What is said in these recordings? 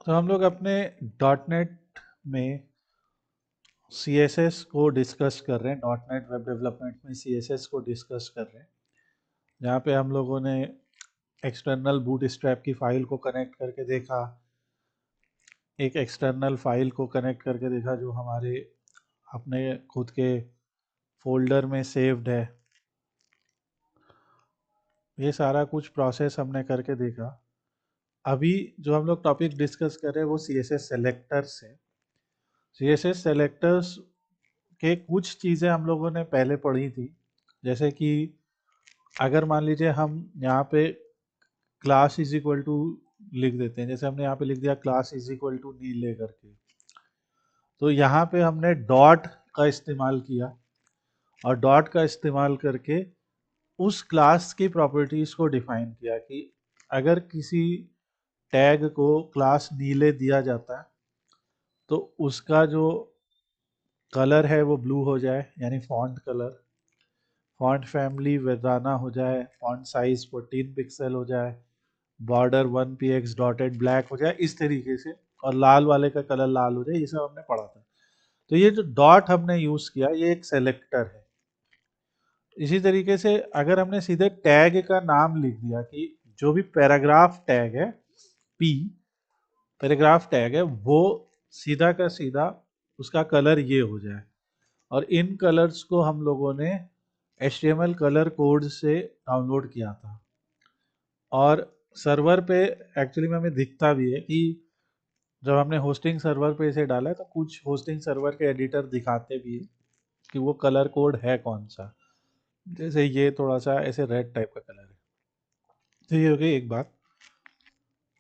तो हम लोग अपने डॉट नेट में सी एस एस को डिस्कस कर रहे हैं। डॉट नेट वेब डेवलपमेंट में सी एस एस को डिस्कस कर रहे हैं, जहाँ पे हम लोगों ने एक्सटर्नल बूट स्ट्रैप की फाइल को कनेक्ट करके देखा, एक एक्सटर्नल फाइल को कनेक्ट करके देखा जो हमारे अपने खुद के फोल्डर में सेव्ड है। ये सारा कुछ प्रोसेस हमने करके देखा। अभी जो हम लोग टॉपिक डिस्कस कर रहे हैं वो सी एस एस सेलेक्टर्स है। सी एस एस सेलेक्टर्स के कुछ चीज़ें हम लोगों ने पहले पढ़ी थी, जैसे कि अगर मान लीजिए हम यहाँ पे क्लास इज इक्वल टू लिख देते हैं, जैसे हमने यहाँ पे लिख दिया क्लास इज इक्वल टू नीले करके, तो यहाँ पे हमने डॉट का इस्तेमाल किया और डॉट का इस्तेमाल करके उस क्लास की प्रॉपर्टीज को डिफाइन किया कि अगर किसी टैग को क्लास नीले दिया जाता है तो उसका जो कलर है वो ब्लू हो जाए, यानी फॉन्ट कलर, फॉन्ट फैमिली वेदाना हो जाए, फॉन्ट साइज 14 पिक्सल हो जाए, बॉर्डर 1px डॉटेड ब्लैक हो जाए इस तरीके से, और लाल वाले का कलर लाल हो जाए। ये सब हमने पढ़ा था। तो ये जो डॉट हमने यूज किया ये एक सेलेक्टर है। इसी तरीके से अगर हमने सीधे टैग का नाम लिख दिया कि जो भी पैराग्राफ टैग है, पी पैराग्राफ टैग है, वो सीधा का सीधा उसका कलर ये हो जाए, और इन कलर्स को हम लोगों ने HTML कलर कोड से डाउनलोड किया था। और सर्वर पे एक्चुअली में हमें दिखता भी है कि जब हमने होस्टिंग सर्वर पे इसे डाला है तो कुछ होस्टिंग सर्वर के एडिटर दिखाते भी है कि वो कलर कोड है कौन सा। जैसे ये थोड़ा सा ऐसे रेड टाइप का कलर है। तो ये हो गई एक बात।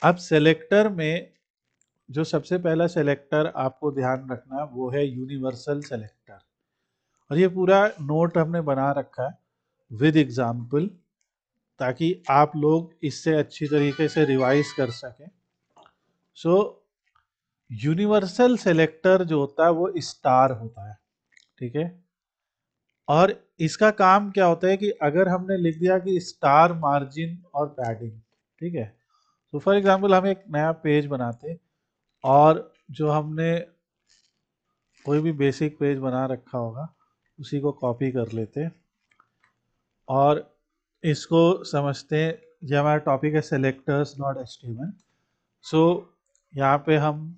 अब सेलेक्टर में जो सबसे पहला सेलेक्टर आपको ध्यान रखना वो है यूनिवर्सल सेलेक्टर। और ये पूरा नोट हमने बना रखा है विद एग्जाम्पल, ताकि आप लोग इससे अच्छी तरीके से रिवाइज कर सकें। सो यूनिवर्सल सेलेक्टर जो होता है वो स्टार होता है, ठीक है। और इसका काम क्या होता है कि अगर हमने लिख दिया कि स्टार मार्जिन और पैडिंग, ठीक है। तो फॉर एग्जांपल हम एक नया पेज बनाते और जो हमने कोई भी बेसिक पेज बना रखा होगा उसी को कॉपी कर लेते और इसको समझते हैं। ये हमारा टॉपिक है सेलेक्टर्स डॉट एचटीएमएल। सो यहाँ पे हम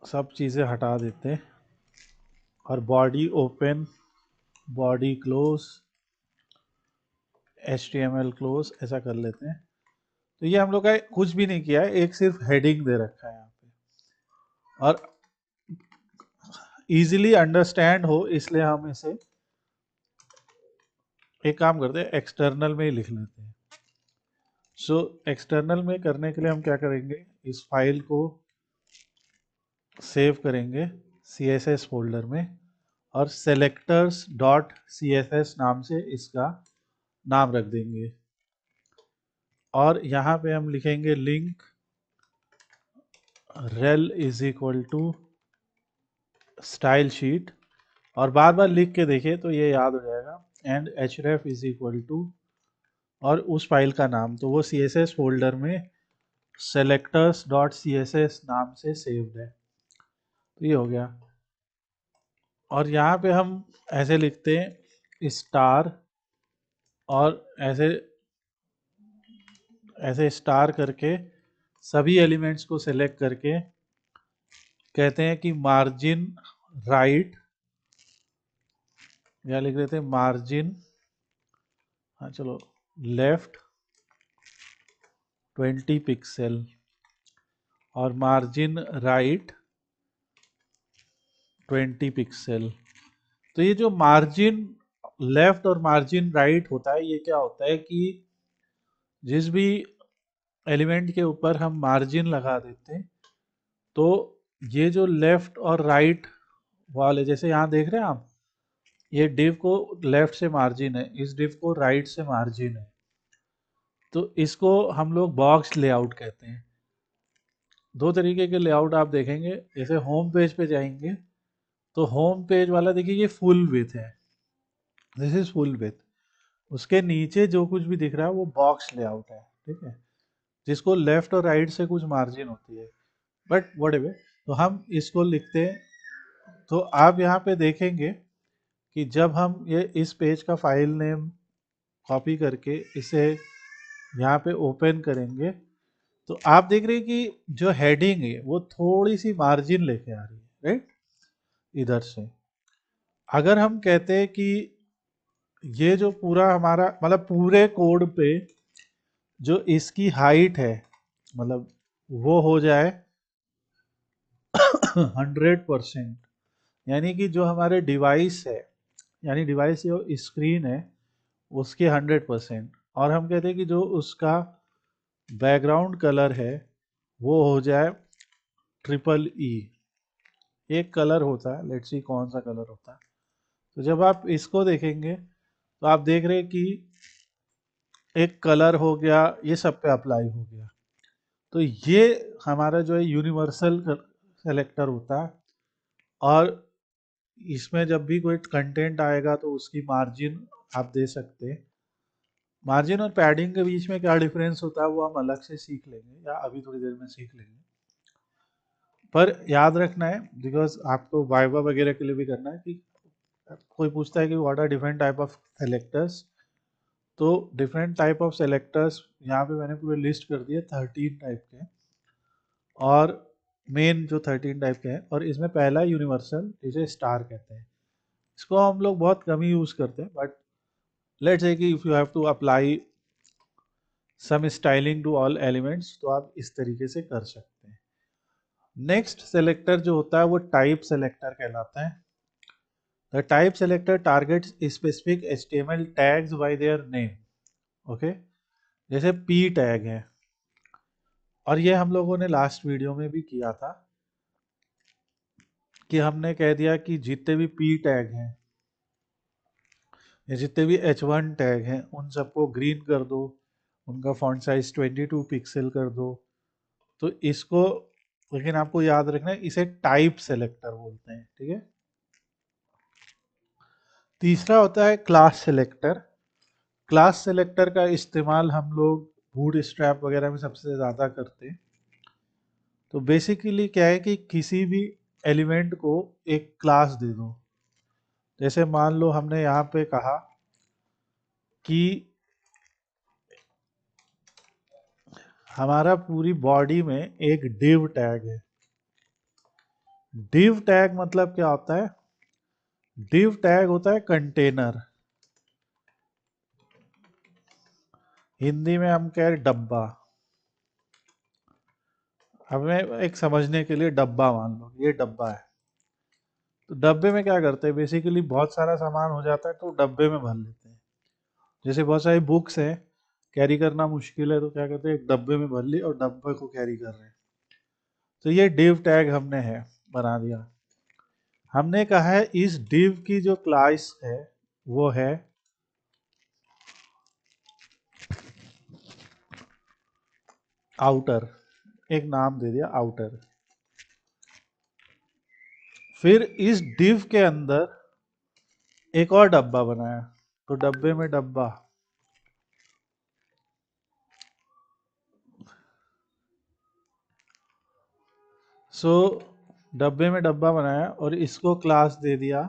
सब चीज़ें हटा देते हैं और body open, body close, HTML close ऐसा कर लेते हैं। तो ये हम लोग का कुछ भी नहीं किया है, एक सिर्फ हेडिंग दे रखा है यहाँ पे, और इजीली अंडरस्टैंड हो इसलिए हम इसे एक काम करते हैं, एक्सटर्नल में ही लिख लेते हैं। सो एक्सटर्नल में करने के लिए हम क्या करेंगे, इस फाइल को सेव करेंगे CSS फोल्डर में और सेलेक्टर्स डॉट CSS नाम से इसका नाम रख देंगे। और यहाँ पे हम लिखेंगे link rel is equal to style sheet, और बार बार लिख के देखें तो ये याद हो जाएगा, and href is equal to और उस फाइल का नाम, तो वो CSS फोल्डर में सेलेक्टर्स डॉट CSS नाम से सेव्ड है। तो ये हो गया। और यहाँ पे हम ऐसे लिखते हैं स्टार, और ऐसे ऐसे स्टार करके सभी एलिमेंट्स को सेलेक्ट करके कहते हैं कि मार्जिन राइट, या लिख देते हैं मार्जिन, हाँ चलो, लेफ्ट 20 पिक्सल और मार्जिन राइट 20 पिक्सल। तो ये जो मार्जिन लेफ्ट और मार्जिन राइट होता है, ये क्या होता है कि जिस भी एलिमेंट के ऊपर हम मार्जिन लगा देते हैं तो ये जो लेफ्ट और राइट वाले, जैसे यहाँ देख रहे हैं आप, ये डिव को लेफ्ट से मार्जिन है, इस डिव को राइट से मार्जिन है, तो इसको हम लोग बॉक्स लेआउट कहते हैं। दो तरीके के लेआउट आप देखेंगे, जैसे होम पेज पे जाएंगे तो होम पेज वाला देखिए ये फुल विथ है, दिस इज फुल विथ, उसके नीचे जो कुछ भी दिख रहा है वो बॉक्स लेआउट है, ठीक है। जिसको लेफ्ट और राइट से कुछ मार्जिन होती है, बट व्हाटएवर। तो हम इसको लिखते हैं। तो आप यहाँ पे देखेंगे कि जब हम ये इस पेज का फाइल नेम कॉपी करके इसे यहाँ पे ओपन करेंगे, तो आप देख रहे हैं कि जो हेडिंग है वो थोड़ी सी मार्जिन लेके आ रही है, राइट, इधर से। अगर हम कहते हैं कि ये जो पूरा हमारा मतलब पूरे कोड पे जो इसकी हाइट है, मतलब वो हो जाए 100%, यानी कि जो हमारे डिवाइस है, यानी डिवाइस जो स्क्रीन है उसके 100%, और हम कहते हैं कि जो उसका बैकग्राउंड कलर है वो हो जाए EEE। एक कलर होता है, लेट्स सी कौन सा कलर होता है। तो जब आप इसको देखेंगे तो आप देख रहे हैं कि एक कलर हो गया, ये सब पे अप्लाई हो गया। तो ये हमारा जो है यूनिवर्सल सेलेक्टर होता है, और इसमें जब भी कोई कंटेंट आएगा तो उसकी मार्जिन आप दे सकते हैं। मार्जिन और पैडिंग के बीच में क्या डिफरेंस होता है वो हम अलग से सीख लेंगे, या अभी थोड़ी देर में सीख लेंगे। पर याद रखना है, बिकॉज आपको वाइवा वगैरह के लिए भी करना है, कि कोई पूछता है कि what are different type of selectors. तो डिफरेंट टाइप ऑफ सेलेक्टर्स यहाँ पे मैंने पूरे लिस्ट कर दिए 13 टाइप के, और मेन जो 13 टाइप के हैं, और इसमें पहला यूनिवर्सल, इसे स्टार कहते हैं। इसको हम लोग बहुत कम ही यूज करते हैं, बट लेट्स से कि if you have to apply some styling to all elements, तो आप इस तरीके से कर सकते हैं। नेक्स्ट सेलेक्टर जो होता है वो टाइप सेलेक्टर कहलाता है। The type selector targets specific HTML tags bye their name. Okay, जैसे p टैग है, और ये हम लोगों ने लास्ट वीडियो में भी किया था कि हमने कह दिया कि जितने भी p टैग हैं या जितने भी H1 टैग हैं उन सबको ग्रीन कर दो, उनका फॉन्ट साइज 22 पिक्सल कर दो। तो इसको, लेकिन आपको याद रखना है इसे टाइप सेलेक्टर बोलते हैं, ठीक है। तीसरा होता है क्लास सेलेक्टर। क्लास सेलेक्टर का इस्तेमाल हम लोग बूटस्ट्रैप वगैरह में सबसे ज़्यादा करते हैं। तो बेसिकली क्या है कि किसी भी एलिमेंट को एक क्लास दे दो। जैसे मान लो हमने यहाँ पे कहा कि हमारा पूरी बॉडी में एक div टैग है। div टैग मतलब क्या होता है? div टैग होता है कंटेनर, हिंदी में हम कह रहे डब्बा। हमें एक समझने के लिए डब्बा मान लो, ये डब्बा है। तो डब्बे में क्या करते हैं, बेसिकली बहुत सारा सामान हो जाता है तो डब्बे में भर लेते हैं। जैसे बहुत सारी बुक्स हैं, कैरी करना मुश्किल है, तो क्या करते हैं, एक डब्बे में भर ली और डब्बे को कैरी कर रहे हैं। तो ये div टैग हमने है बना दिया। हमने कहा है इस div की जो क्लास है वो है आउटर, एक नाम दे दिया आउटर। फिर इस div के अंदर एक और डब्बा बनाया, तो डब्बे में डब्बा, सो डब्बे में डब्बा बनाया और इसको क्लास दे दिया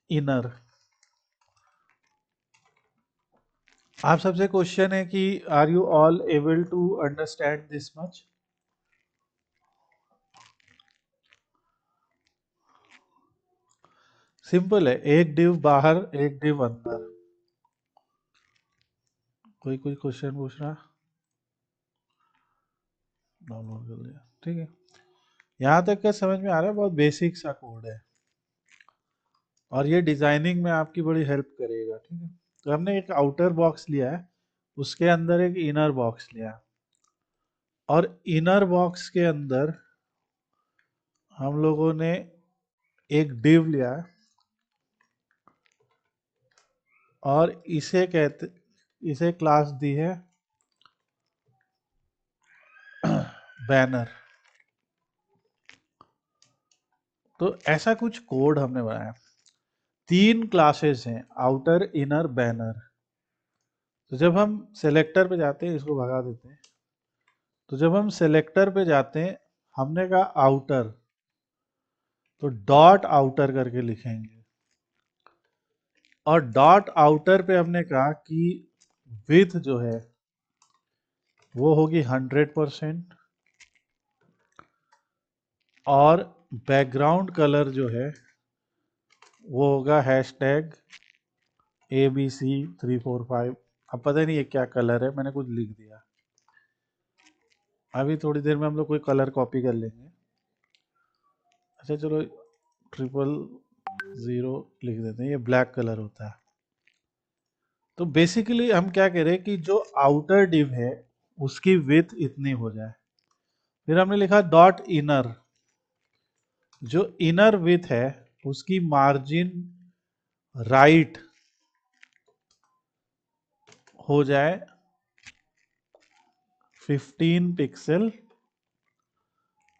इनर। आप सबसे क्वेश्चन है कि are you all able to understand this much? Simple है, एक div बाहर एक div अंदर। कोई क्वेश्चन पूछ रहा? डाउनलोड कर लिया, ठीक है। यहाँ तक का समझ में आ रहा है, बहुत बेसिक सा कोड है और ये डिजाइनिंग में आपकी बड़ी हेल्प करेगा, ठीक है। तो हमने एक आउटर बॉक्स लिया है, उसके अंदर एक इनर बॉक्स लिया, और इनर बॉक्स के अंदर हम लोगों ने एक div लिया है, और इसे क्लास दी है बैनर। तो ऐसा कुछ कोड हमने बनाया। 3 क्लासेस हैं, आउटर, इनर, बैनर। तो जब हम सेलेक्टर पे जाते हैं, इसको भगा देते हैं, तो जब हम सेलेक्टर पे जाते हैं, हमने कहा आउटर, तो डॉट आउटर करके लिखेंगे। और डॉट आउटर पे हमने कहा कि विड्थ जो है वो होगी 100%, और बैकग्राउंड कलर जो है वो होगा हैशटैग ABC345। अब पता नहीं ये क्या कलर है, मैंने कुछ लिख दिया। अभी थोड़ी देर में हम लोग कोई कलर कॉपी कर लेंगे। अच्छा चलो 000 लिख देते हैं, ये ब्लैक कलर होता है। तो बेसिकली हम क्या कह रहे हैं कि जो आउटर डिव है उसकी विड्थ इतनी हो जाए। फिर हमने लिखा डॉट इनर, जो इनर विड्थ है उसकी मार्जिन राइट हो जाए 15 पिक्सल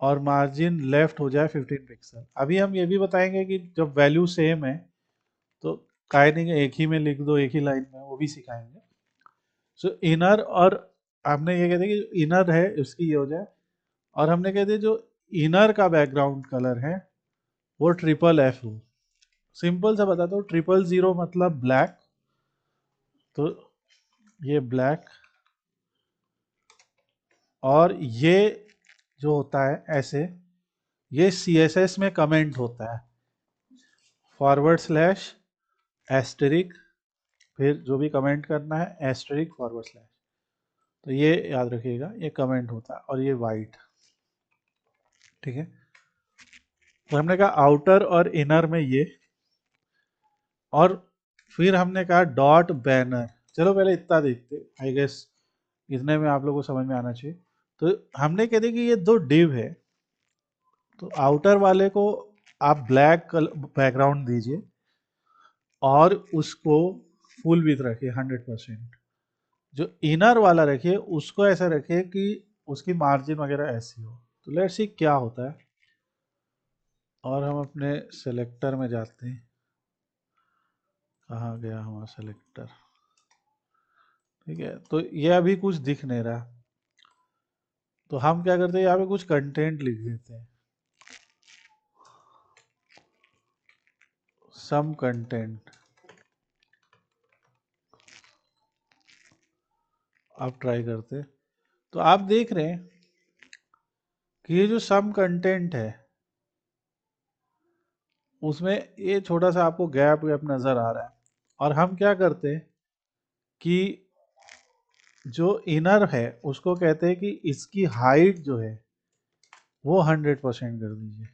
और मार्जिन लेफ्ट हो जाए 15 पिक्सल। अभी हम ये भी बताएंगे कि जब वैल्यू सेम है तो काहे नहीं एक ही में लिख दो, एक ही लाइन में, वो भी सिखाएंगे। सो इनर, और हमने ये कहते हैं कि इनर है उसकी ये हो जाए, और हमने कहते हैं जो इनर का बैकग्राउंड कलर है वो ट्रिपल एफ हो। सिंपल सा बताता हूँ, 000 मतलब ब्लैक, तो ये ब्लैक, और ये जो होता है ऐसे, ये CSS में कमेंट होता है, फॉरवर्ड / एस्टेरिक, फिर जो भी कमेंट करना है एस्टेरिक / तो ये याद रखिएगा, ये कमेंट होता है, और ये वाइट, ठीक है। तो हमने कहा आउटर और इनर में ये, और फिर हमने कहा डॉट बैनर। चलो पहले इतना देखते, आई गेस इतने में आप लोगों को समझ में आना चाहिए। तो हमने कह दिया कि ये दो डिव है, तो आउटर वाले को आप ब्लैक बैकग्राउंड दीजिए और उसको फुल विड्थ रखिए 100%। जो इनर वाला रखिए उसको ऐसा रखिए कि उसकी मार्जिन वगैरह ऐसी हो। तो लेट्स सी क्या होता है, और हम अपने सेलेक्टर में जाते हैं। कहाँ गया हमारा सेलेक्टर, ठीक है। तो ये अभी कुछ दिख नहीं रहा, तो हम क्या करते हैं, यहाँ पे कुछ कंटेंट लिख देते हैं, सम कंटेंट। आप ट्राई करते हैं, तो आप देख रहे हैं कि ये जो सम कंटेंट है उसमें ये छोटा सा आपको गैप वैप नजर आ रहा है। और हम क्या करते हैं कि जो इनर है उसको कहते हैं कि इसकी हाइट जो है वो 100% कर दीजिए।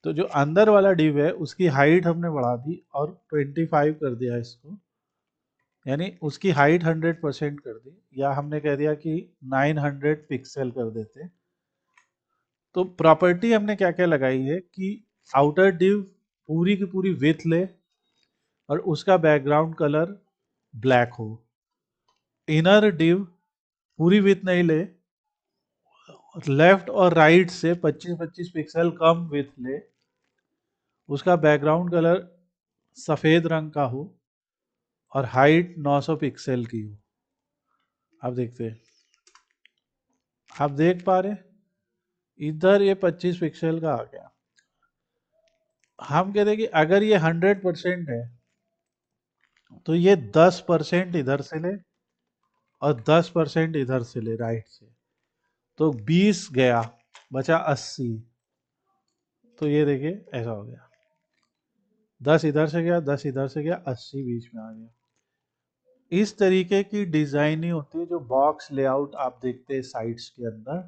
तो जो अंदर वाला डिव है उसकी हाइट हमने बढ़ा दी और 25 कर दिया इसको, यानी उसकी हाइट 100% कर दी, या हमने कह दिया कि 900 पिक्सल कर देते। तो प्रॉपर्टी हमने क्या क्या लगाई है कि आउटर डिव पूरी की पूरी विड्थ ले और उसका बैकग्राउंड कलर ब्लैक हो। इनर डिव पूरी विड्थ नहीं ले, लेफ्ट और राइट से 25-25 पिक्सल कम विड्थ ले, उसका बैकग्राउंड कलर सफेद रंग का हो और हाइट 900 पिक्सल की हो। आप देखते हैं, आप देख पा रहे, इधर ये 25 पिक्सल का आ गया। हम कहते हैं कि अगर ये 100% है तो ये 10% इधर से ले और 10% इधर से ले राइट से, तो 20 गया, बचा 80। तो ये देखिए ऐसा हो गया, 10 इधर से गया, 10 इधर से गया, 80 बीच में आ गया। इस तरीके की डिजाइनिंग होती है। जो बॉक्स लेआउट आप देखते हैं साइट्स के अंदर,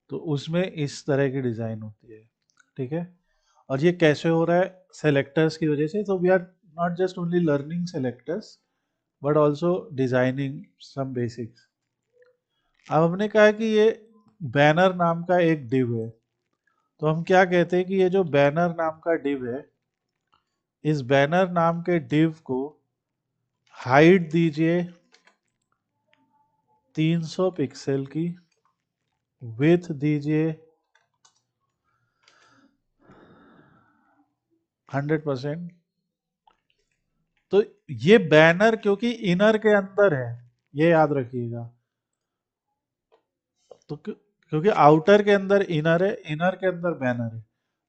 तो उसमें इस तरह की डिजाइन होती है, ठीक है। और ये कैसे हो रहा है, सेलेक्टर्स की वजह से। तो we are not just only learning selectors but also designing some basics. अब हमने कहा कि ये बैनर नाम का एक डिव है, तो हम क्या कहते हैं कि ये जो बैनर नाम का डिव है, इस बैनर नाम के डिव को हाइट दीजिए 300 पिक्सल की, विड्थ दीजिए 100%। तो ये बैनर क्योंकि इनर के अंदर है, ये याद रखिएगा। तो क्योंकि आउटर के अंदर इनर है, इनर के अंदर बैनर है,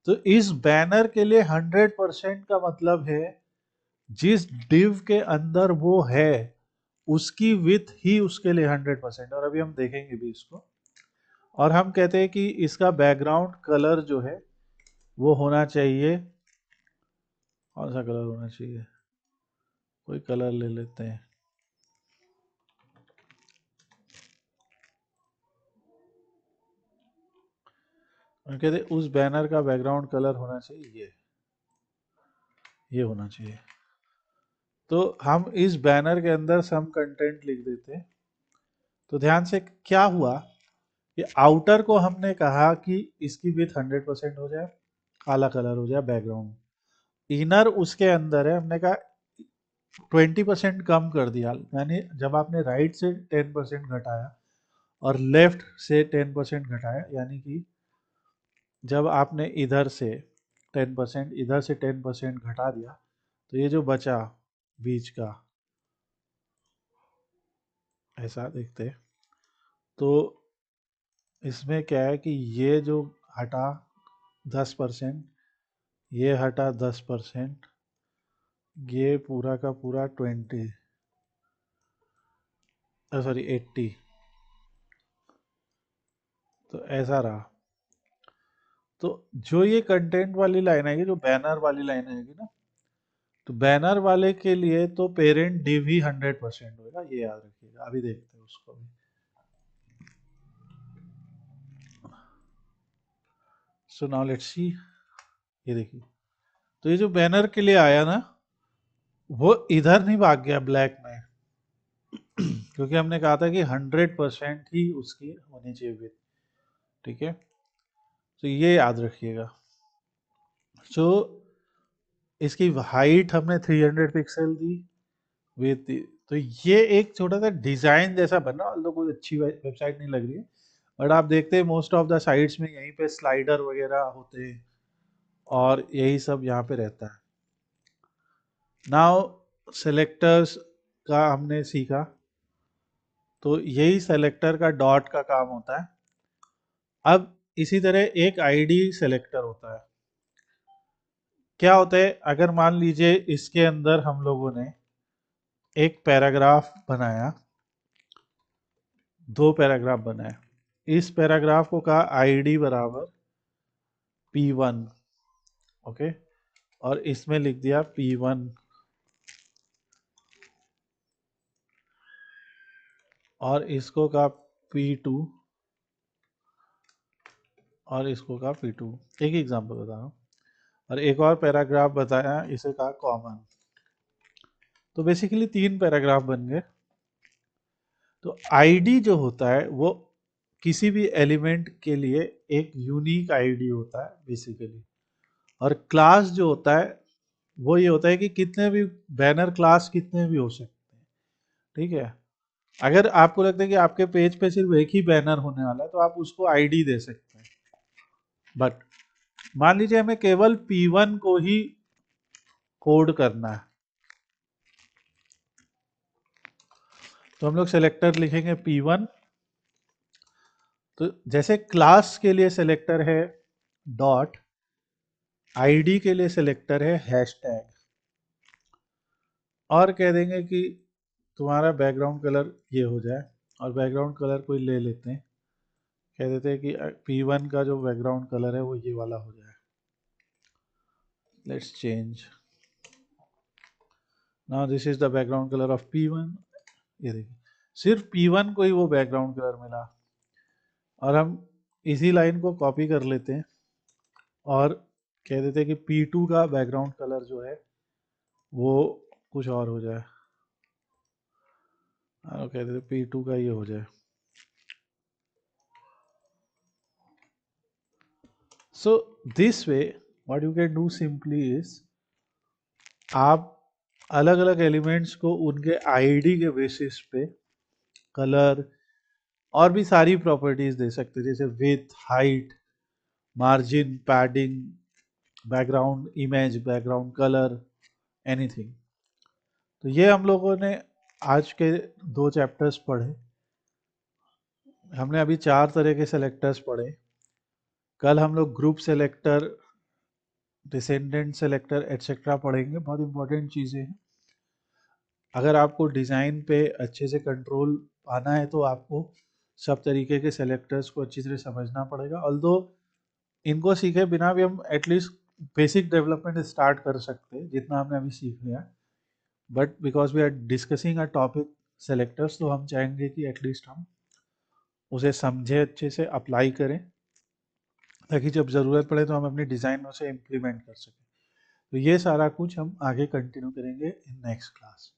तो इस बैनर के लिए 100% का मतलब है जिस डिव के अंदर वो है उसकी विथ ही उसके लिए 100%। और अभी हम देखेंगे भी इसको। और हम कहते हैं कि इसका बैकग्राउंड कलर जो है वो होना चाहिए, कौन सा कलर होना चाहिए, कोई कलर ले लेते हैं। हम कहते हैं उस बैनर का बैकग्राउंड कलर होना चाहिए ये होना चाहिए। तो हम इस बैनर के अंदर सम कंटेंट लिख देते हैं। तो ध्यान से क्या हुआ कि आउटर को हमने कहा कि इसकी विथ 100% हो जाए, काला कलर हो जाए बैकग्राउंड। इनर उसके अंदर है, हमने कहा 20% कम कर दिया, यानी जब आपने राइट से 10% घटाया और लेफ्ट से 10% घटाया, यानी कि जब आपने इधर से 10% इधर से 10% घटा दिया, तो ये जो बचा बीच का ऐसा देखते हैं। तो इसमें क्या है कि ये जो हटा 10%, ये हटा 10%, ये पूरा का पूरा 20 सॉरी 80, तो ऐसा रहा। तो जो ये कंटेंट वाली लाइन आएगी, जो बैनर वाली लाइन आएगी ना, तो बैनर वाले के लिए तो पेरेंट डिव ही 100% होगा, ये याद रखिएगा। अभी देखते हैं उसको भी। सो नाउ लेट्स सी, ये देखिए। तो ये जो बैनर के लिए आया ना, वो इधर नहीं भाग गया ब्लैक में क्योंकि हमने कहा था कि 100% ही उसकी होनी चाहिए विथ। ठीक है, तो ये याद रखिएगा। सो इसकी हाइट हमने 300 पिक्सल दी विथ, तो ये एक छोटा सा डिजाइन जैसा बना, although कोई अच्छी वेबसाइट नहीं लग रही है, बट आप देखते हैं मोस्ट ऑफ द साइट्स में यहीं पे स्लाइडर वगैरह होते हैं और यही सब यहाँ पे रहता है। नाउ सेलेक्टर्स का हमने सीखा, तो यही सेलेक्टर का डॉट का काम होता है। अब इसी तरह एक आईडी सेलेक्टर होता है। क्या होता है, अगर मान लीजिए इसके अंदर हम लोगों ने एक पैराग्राफ बनाया, दो पैराग्राफ बनाए, इस पैराग्राफ को कहा आईडी बराबर P1, ओके, और इसमें लिख दिया P1, और इसको कहा P2, और इसको कहा P2। एक एग्जांपल बता रहा हूँ। और एक और पैराग्राफ बताया, इसे कहा कॉमन। तो बेसिकली 3 पैराग्राफ बन गए। तो आईडी जो होता है वो किसी भी एलिमेंट के लिए एक यूनिक आईडी होता है बेसिकली। और क्लास जो होता है वो ये होता है कि कितने भी बैनर क्लास कितने भी हो सकते हैं। ठीक है, अगर आपको लगता है कि आपके पेज पे सिर्फ एक ही बैनर होने वाला है तो आप उसको आईडी दे सकते हैं। बट मान लीजिए हमें केवल P1 को ही कोड करना है, तो हम लोग सेलेक्टर लिखेंगे P1। तो जैसे क्लास के लिए सेलेक्टर है डॉट, आईडी के लिए सेलेक्टर है हैशटैग, और कह देंगे कि तुम्हारा बैकग्राउंड कलर ये हो जाए, और बैकग्राउंड कलर कोई ले लेते हैं, कह देते हैं कि P1 का जो बैकग्राउंड कलर है वो ये वाला हो जाए। Let's change, now this is the background colour of P1। ये देखिए, सिर्फ P1 को ही वो बैकग्राउंड कलर मिला। और हम इसी लाइन को कॉपी कर लेते हैं और कह देते हैं कि P2 का बैकग्राउंड कलर जो है वो कुछ और हो जाए, और कह देते P2 का ये हो जाए। So this way what you can do simply is, आप अलग अलग एलिमेंट्स को उनके आईडी के बेसिस पे कलर और भी सारी प्रॉपर्टीज दे सकते हैं, जैसे with, height, margin, padding, background image, background colour, anything. तो ये हम लोगों ने आज के 2 चैप्टर्स पढ़े। हमने अभी 4 तरह के सेलेक्टर्स पढ़े। कल हम लोग group selector, descendant selector etcetera पढ़ेंगे। बहुत इंपॉर्टेंट चीज़ें हैं। अगर आपको डिज़ाइन पे अच्छे से कंट्रोल पाना है तो आपको सब तरीके के सेलेक्टर्स को अच्छी तरह समझना पड़ेगा। ऑल्दो इनको सीखे बिना भी हम एटलीस्ट बेसिक डेवलपमेंट स्टार्ट कर सकते हैं, जितना हमने अभी सीख लिया। But because we are discussing a topic selectors, तो हम चाहेंगे कि एटलीस्ट हम उसे समझे, अच्छे से अप्लाई करें, ताकि जब ज़रूरत पड़े तो हम अपनी डिज़ाइन में उसे इम्प्लीमेंट कर सकें। तो ये सारा कुछ हम आगे कंटिन्यू करेंगे इन नेक्स्ट क्लास।